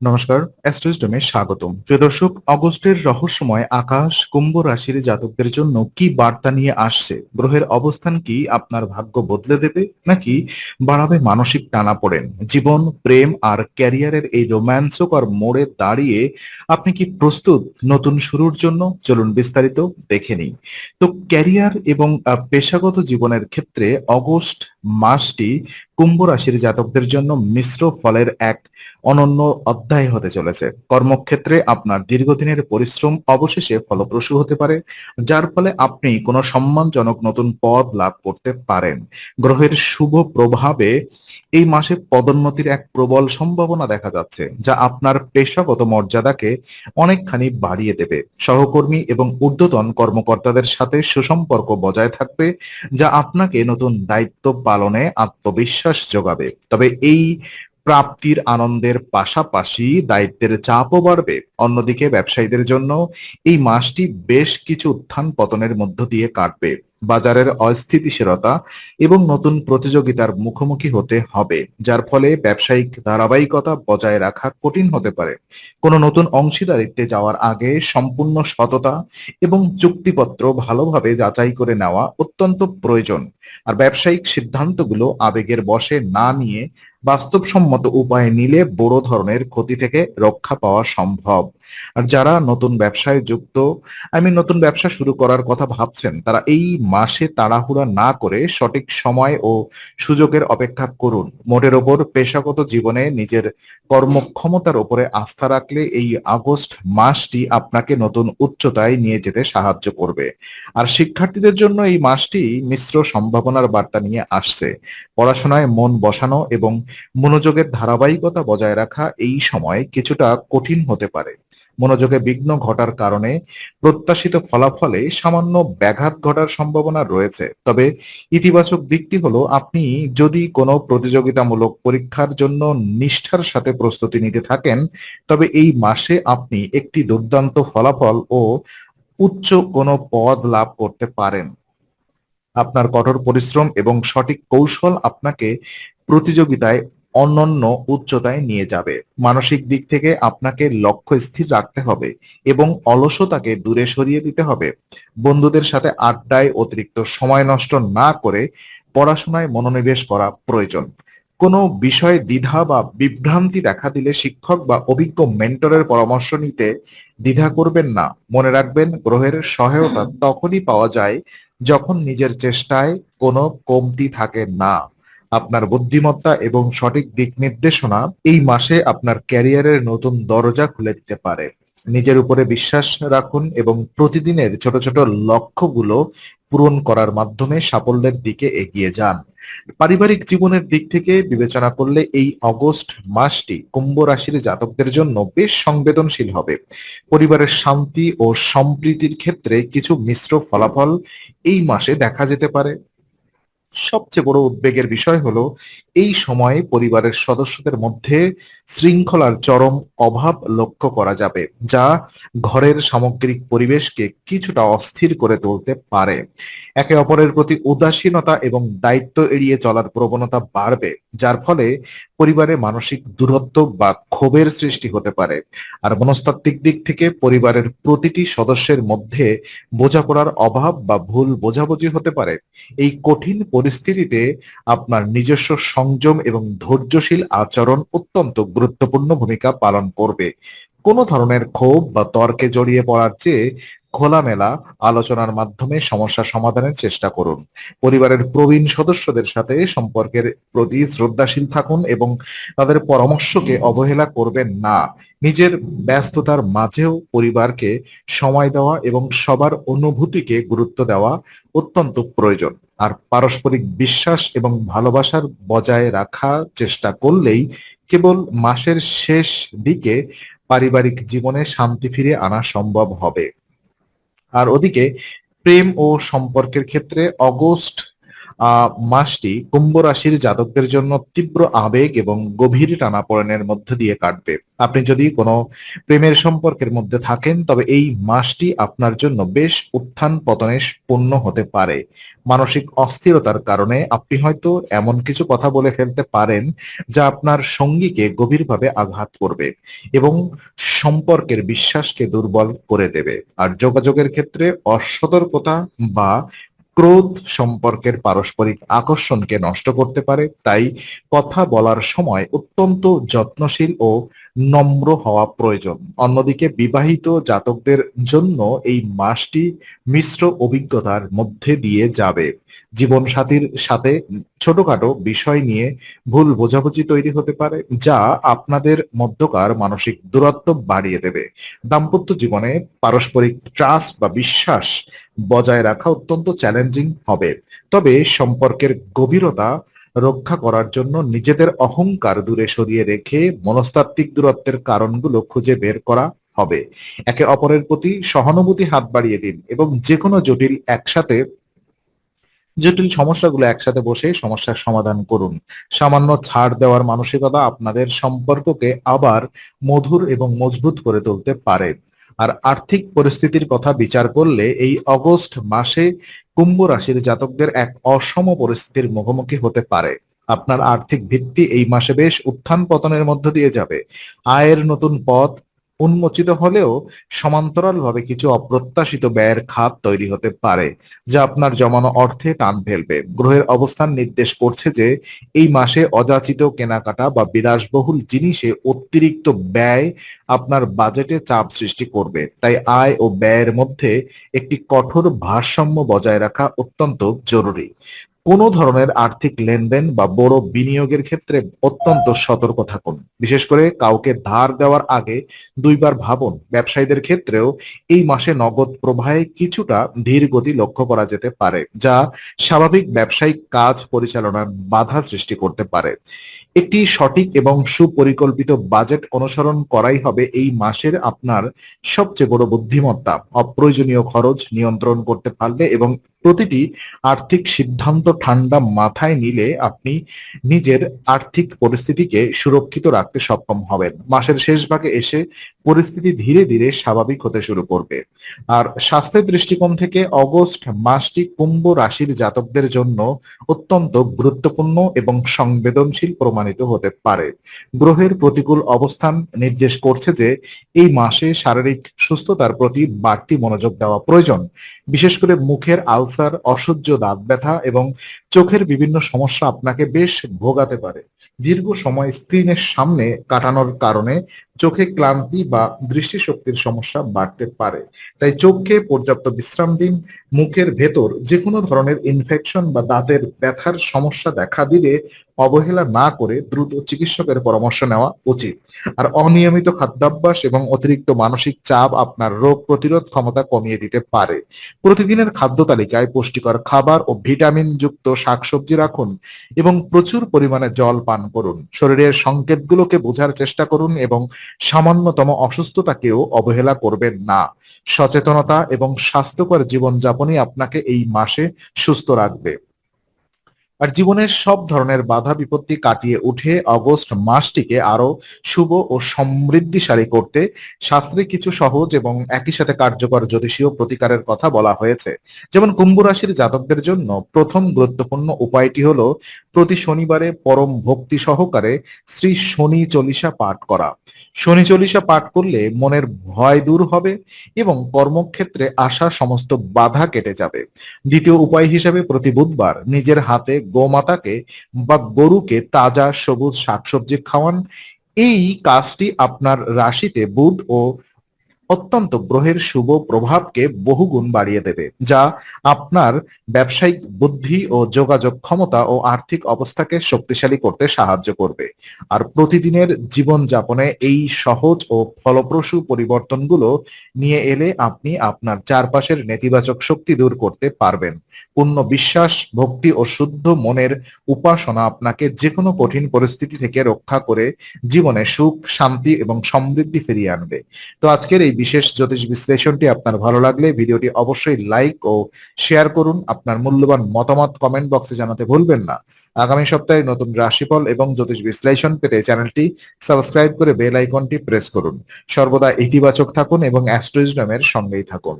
নমস্কার, অ্যাস্ট্রোইজডমে স্বাগতম। প্রিয় দর্শক, অগস্টের রহস্যময় আকাশ কুম্ভ রাশির জাতকদের জন্য কি বার্তা নিয়ে আসছে? গ্রহের অবস্থান কি আপনার ভাগ্য বদলে দেবে নাকি বাড়াবে মানসিক টানাপোড়েন? জীবন, প্রেম আর ক্যারিয়ারের এই রোম্যান্সকর মোড়ে দাঁড়িয়ে আপনি কি প্রস্তুত নতুন শুরুর জন্য? চলুন বিস্তারিত দেখে নিই। তো ক্যারিয়ার এবং পেশাগত জীবনের ক্ষেত্রে অগস্ট মাসটি কুম্ভ রাশির জাতকদের জন্য মিশ্র ফলের এক অনন্য অধ্যায় হতে চলেছে। কর্মক্ষেত্রে আপনার দীর্ঘদিনের পরিশ্রম অবশেষে ফলপ্রসূ হতে পারে, যার ফলে আপনি কোনো সম্মানজনক নতুন পদ লাভ করতে পারেন। গ্রহের শুভ প্রভাবে এই মাসে পদোন্নতির এক প্রবল সম্ভাবনা দেখা যাচ্ছে, যা আপনার পেশাগত মর্যাদাকে অনেকখানি বাড়িয়ে দেবে। সহকর্মী এবং ঊর্ধ্বতন কর্মকর্তাদের সাথে সুসম্পর্ক বজায় থাকবে, যা আপনাকে নতুন দায়িত্ব পালনে আত্মবিশ্বাস যোগাবে। তবে এই প্রাপ্তির আনন্দের পাশাপাশি দায়িত্বের চাপও বাড়বে। অন্যদিকে ব্যবসায়ীদের জন্য এই মাসটি বেশ কিছু উত্থান পতনের মধ্য দিয়ে কাটবে। বাজারের অস্থিতিশীলতা এবং নতুন প্রতিযোগিতার মুখোমুখি হতে হবে, যার ফলে ব্যবসায়িক ধারাবাহিকতা বজায় রাখা কঠিন হতে পারে। কোনো নতুন অংশীদারিত্বে যাওয়ার আগে সম্পূর্ণ সততা এবং চুক্তিপত্র ভালোভাবে যাচাই করে নেওয়া অত্যন্ত প্রয়োজন। আর ব্যবসায়িক সিদ্ধান্তগুলো আবেগের বশে না নিয়ে বাস্তবসম্মত উপায়ে নিলে বড় ধরনের ক্ষতি থেকে রক্ষা পাওয়া সম্ভব। আর যারা নতুন ব্যবসায় যুক্ত, নতুন ব্যবসা শুরু করার কথা ভাবছেন, তারা এই মাসে তাড়াহুড়া না করে সঠিক সময় ও সুযোগের অপেক্ষা করুন। মোটের ওপর পেশাগত জীবনে নিজের কর্মক্ষমতার উপরে আস্থা রাখলে এই আগস্ট মাসটি আপনাকে নতুন উচ্চতায় নিয়ে যেতে সাহায্য করবে। আর শিক্ষার্থীদের জন্য এই মাসটি মিশ্র সম্ভাবনার বার্তা নিয়ে আসছে। পড়াশোনায় মন বসানো এবং মনোযোগের ধারাবাহিকতা বজায় রাখা এই সময় কিছুটা কঠিন হতে পারে। মনোযোগে বিঘ্ন ঘটার কারণে প্রত্যাশিত ফলাফলে সামান্য ব্যাঘাত ঘটার সম্ভাবনা রয়েছে। তবে ইতিবাচক দিকটি হলো, আপনি যদি কোনো প্রতিযোগিতামূলক পরীক্ষার জন্য নিষ্ঠার সাথে প্রস্তুতি নিতে থাকেন, তবে এই মাসে আপনি একটি দুর্দান্ত ফলাফল ও উচ্চ কোনো পদ লাভ করতে পারেন। আপনার কঠোর পরিশ্রম এবং সঠিক কৌশল আপনাকে প্রতিযোগিতায় অনন্য উচ্চতায় নিয়ে যাবে। মানসিক দিক থেকে আপনাকে লক্ষ্য স্থির রাখতে হবে এবং অলসতাকে দূরে সরিয়ে দিতে হবে। বন্ধুদের সাথে আড্ডায় অতিরিক্ত সময় নষ্ট না করে পড়াশোনায় মনোনিবেশ করা প্রয়োজন। কোনো বিষয়ে দ্বিধা বা বিভ্রান্তি দেখা দিলে শিক্ষক বা অভিজ্ঞ মেন্টরের পরামর্শ নিতে দ্বিধা করবেন না। মনে রাখবেন, গ্রহের সহায়তা তখনই পাওয়া যায় যখন নিজের চেষ্টায় কোনো কমতি থাকে না। আপনার বুদ্ধিমত্তা এবং সঠিক দিক নির্দেশনা এই মাসে আপনার ক্যারিয়ারের নতুন দরজা খুলে দিতে পারে। নিজের উপরে বিশ্বাস রাখুন এবং প্রতিদিনের ছোট ছোট লক্ষ্যগুলো পূরণ করার মাধ্যমে সাফল্যের দিকে এগিয়ে যান। পারিবারিক জীবনের দিক থেকে বিবেচনা করলে এই অগস্ট মাসটি কুম্ভ রাশির জাতকদের জন্য বেশ সংবেদনশীল হবে। পরিবারের শান্তি ও সম্প্রীতির ক্ষেত্রে কিছু মিশ্র ফলাফল এই মাসে দেখা যেতে পারে। সবচেয়ে বড় উদ্বেগের বিষয় হলো, এই সময়ে পরিবারের সদস্যদের মধ্যে শৃঙ্খলার চরম অভাব লক্ষ্য করা যাবে, যা ঘরের সামগ্রিক পরিবেশকে কিছুটা অস্থির করে তুলতে পারে। একে অপরের প্রতি উদাসীনতা এবং দায়িত্ব এড়িয়ে চলার প্রবণতা বাড়বে, যার ফলে পরিবারে মানসিক দূরত্ব বা ক্ষোভের সৃষ্টি হতে পারে। আর মনস্তাত্ত্বিক দিক থেকে পরিবারের প্রতিটি সদস্যের মধ্যে বোঝাপড়ার অভাব বা ভুল বোঝাবুঝি হতে পারে। এই কঠিন পরিস্থিতিতে আপনার নিজস্ব সংযম এবং ধৈর্যশীল আচরণ অত্যন্ত গুরুত্বপূর্ণ ভূমিকা পালন করবে। কোনো ধরনের ক্ষোভ বা তর্কে জড়িয়ে পড়ার চেয়ে খোলামেলা আলোচনার মাধ্যমে সমস্যা সমাধানের চেষ্টা করুন। পরিবারের প্রবীণ সদস্যদের সাথে সম্পর্কের প্রতি শ্রদ্ধাশীল থাকুন এবং তাদের পরামর্শকে অবহেলা করবেন না। নিজের ব্যস্ততার মাঝেও পরিবারকে সময় দেওয়া এবং সবার অনুভূতিকে গুরুত্ব দেওয়া অত্যন্ত প্রয়োজন। আর পারস্পরিক বিশ্বাস এবং ভালোবাসার বজায় রাখা চেষ্টা করলেই কেবল মাসের শেষ দিকে পারিবারিক জীবনে শান্তি ফিরে আনা সম্ভব হবে। আর ওদিকে প্রেম ও সম্পর্কের ক্ষেত্রে অগস্ট মাসটি কুম্ভ রাশির জাতকদের জন্য তীব্র আবেগ এবং গভীর টানাপোড়েনের মধ্যে দিয়ে কাটবে। আপনি যদি কোনো প্রেমের সম্পর্কের মধ্যে থাকেন, তবে এই মাসটি আপনার জন্য বেশ উত্থান পতনে পূর্ণ হতে পারে। মানসিক অস্থিরতার কারণে আপনি হয়তো এমন কিছু কথা বলে ফেলতে পারেন যা আপনার সঙ্গীকে গভীরভাবে আঘাত করবে এবং সম্পর্কের বিশ্বাসকে দুর্বল করে দেবে। আর যোগাযোগের ক্ষেত্রে অসতর্কতা বা ক্রোধ সম্পর্কের পারস্পরিক আকর্ষণকে নষ্ট করতে পারে। তাই কথা বলার সময় অত্যন্ত যত্নশীল ও নম্র হওয়া প্রয়োজন। অন্যদিকে বিবাহিত জাতকদের জন্য এই মাসটি মিশ্র অভিজ্ঞতার মধ্যে দিয়ে যাবে। জীবনসাথীর সাথে ছোটখাটো বিষয় নিয়ে ভুল বোঝাবুঝি তৈরি হতে পারে, যা আপনাদের মধ্যকার মানসিক দূরত্ব বাড়িয়ে দেবে। দাম্পত্য জীবনে পারস্পরিক ট্রাস্ট বা বিশ্বাস বজায় রাখা অত্যন্ত চ্যালেঞ্জিং হবে। তবে সম্পর্কের গভীরতা রক্ষা করার জন্য নিজেদের অহংকার দূরে সরিয়ে রেখে মনস্তাত্ত্বিক দূরত্বের কারণগুলো খুঁজে বের করা হবে। একে অপরের প্রতি সহানুভূতি হাত বাড়িয়ে দিন এবং যে কোনো জটিল সমস্যাগুলো একসাথে বসে সমস্যার সমাধান করুন। সামান্য ছাড় দেওয়ার মানসিকতা আপনাদের সম্পর্ককে আবার মধুর এবং মজবুত করে তুলতে পারে। আর আর্থিক পরিস্থিতির কথা বিচার করলে এই অগস্ট মাসে কুম্ভ রাশির জাতকদের এক অসম পরিস্থিতির মুখোমুখি হতে পারে। আপনার আর্থিক ভিত্তি এই মাসে বেশ উত্থান পতনের মধ্য দিয়ে যাবে। আয়ের নতুন পথ উন্মোচিত হলেও সমান্তরালভাবে কিছু অপ্রত্যাশিত ব্যয়ের খাত তৈরি হতে পারে, যা আপনার জমানো অর্থে টান ফেলবে। গ্রহের অবস্থান নির্দেশ করছে যে এই মাসে অযাচিত কেনাকাটা বা বিলাসবহুল জিনিসে অতিরিক্ত ব্যয় আপনার বাজেটে চাপ সৃষ্টি করবে। তাই আয় ও ব্যয়ের মধ্যে একটি কঠোর ভারসাম্য বজায় রাখা অত্যন্ত জরুরি। কোনো ধরনের আর্থিক লেনদেন বা বড় বিনিয়োগের ক্ষেত্রে অত্যন্ত সতর্ক থাকুন। বিশেষ করে কাউকে ধার দেওয়ার আগে দুইবার ভাবুন। ব্যবসায়ীদের ক্ষেত্রেও এই মাসে নগদ প্রবাহে কিছুটা ধীর গতি লক্ষ্য করা যেতে পারে, যা স্বাভাবিক ব্যবসায়িক কাজ পরিচালনার বাধা সৃষ্টি করতে পারে। একটি সঠিক এবং সুপরিকল্পিত বাজেট অনুসরণ করাই হবে এই মাসের আপনার সবচেয়ে বড় বুদ্ধিমত্তা। অপ্রয়োজনীয় খরচ নিয়ন্ত্রণ করতে পারলে এবং প্রতিটি আর্থিক সিদ্ধান্ত ঠান্ডা মাথায় নিলে আপনি নিজের আর্থিক পরিস্থিতিকে সুরক্ষিত রাখতে সক্ষম হবেন। মাসের শেষ ভাগে এসে পরিস্থিতি ধীরে ধীরে স্বাভাবিক হতে শুরু করবে। আর স্বাস্থ্যের দৃষ্টিকোণ থেকে অগস্ট মাসটি কুম্ভ রাশির জাতকদের জন্য অত্যন্ত গুরুত্বপূর্ণ এবং সংবেদনশীল প্রমাণিত হতে পারে। গ্রহের প্রতিকূল অবস্থান নির্দেশ করছে যে এই মাসে শারীরিক সুস্থতার প্রতি বাড়তি মনোযোগ দেওয়া প্রয়োজন। বিশেষ করে মুখের আলসার, অসহ্য দাঁত ব্যথা এবং চোখের বিভিন্ন সমস্যা আপনাকে বেশ ভোগাতে পারে। দীর্ঘ সময় স্ক্রিনের সামনে কাটানোর কারণে চোখে ক্লান্তি বা দৃষ্টিশক্তির সমস্যা বাড়তে পারে। তাই চোখকে পর্যাপ্ত বিশ্রাম দিন। মুখের ভেতর যে কোনো ধরনের ইনফেকশন বা দাঁতের ব্যথার সমস্যা দেখা দিলে অবহেলা না করে দ্রুত চিকিৎসকের পরামর্শ নেওয়া উচিত। আর অনিয়মিত খাদ্যাভ্যাস এবং অতিরিক্ত মানসিক চাপ আপনার রোগ প্রতিরোধ ক্ষমতা কমিয়ে দিতে পারে। প্রতিদিনের খাদ্য তালিকায় পুষ্টিকর খাবার ও ভিটামিন যুক্ত শাকসবজি রাখুন এবং প্রচুর পরিমাণে জল পান করুন। শরীরের সংকেতগুলোকে বোঝার চেষ্টা করুন এবং সামান্যতম অসুস্থতাকেও অবহেলা করবেন না। সচেতনতা এবং স্বাস্থ্যকর জীবনযাপনই আপনাকে এই মাসে সুস্থ রাখবে। আর জীবনের সব ধরনের বাধা বিপত্তি কাটিয়ে উঠে অগস্ট মাসটিকে আরো শুভ ও সমৃদ্ধিশালী করতে শাস্ত্রে কিছু সহজ এবং একই সাথে কার্যকর জ্যোতিষীয় প্রতিকারের কথা বলা হয়েছে। যেমন কুম্ভ রাশির জাতকদের জন্য প্রথম গুরুত্বপূর্ণ উপায়টি হলো প্রতি শনিবারে পরম ভক্তি সহকারে শ্রী শনি চল্লিশা পাঠ করা। শনি চল্লিশা পাঠ করলে মনের ভয় দূর হবে এবং কর্মক্ষেত্রে আসা সমস্ত বাধা কেটে যাবে। দ্বিতীয় উপায় হিসেবে প্রতি বুধবার নিজের হাতে গোমাতাকে বা গরুকে তাজা সবুজ শাকসবজি খাওয়ান। এই কাজটি আপনার রাশিতে বুধ ও অত্যন্ত গ্রহের শুভ প্রভাবকে বহুগুণ বাড়িয়ে দেবে, যা আপনার ব্যবসায়িক বুদ্ধি ও যোগাযোগ ক্ষমতা ও আর্থিক অবস্থাকে শক্তিশালী করতে সাহায্য করবে। আর প্রতিদিনের জীবনযাপনে এই সহজ ও ফলপ্রসূ পরিবর্তনগুলো নিয়ে এলে আপনি আপনার চারপাশের নেতিবাচক শক্তি দূর করতে পারবেন। পূর্ণ বিশ্বাস, ভক্তি ও শুদ্ধ মনের উপাসনা আপনাকে যে কোনো কঠিন পরিস্থিতি থেকে রক্ষা করে জীবনে সুখ, শান্তি এবং সমৃদ্ধি ফিরিয়ে আনবে। তো আজকের এই বিশেষ জ্যোতিষ বিশ্লেষণটি আপনার ভালো লাগলে ভিডিওটি অবশ্যই লাইক ও শেয়ার করুন। আপনার মূল্যবান মতামত কমেন্ট বক্সে জানাতে ভুলবেন না। আগামী সপ্তাহে নতুন রাশিফল এবং জ্যোতিষ বিশ্লেষণ পেতে চ্যানেলটি সাবস্ক্রাইব করে বেল আইকনটি প্রেস করুন। সর্বদা ইতিবাচক থাকুন এবং অ্যাস্ট্রো উইজডমের সঙ্গেই থাকুন।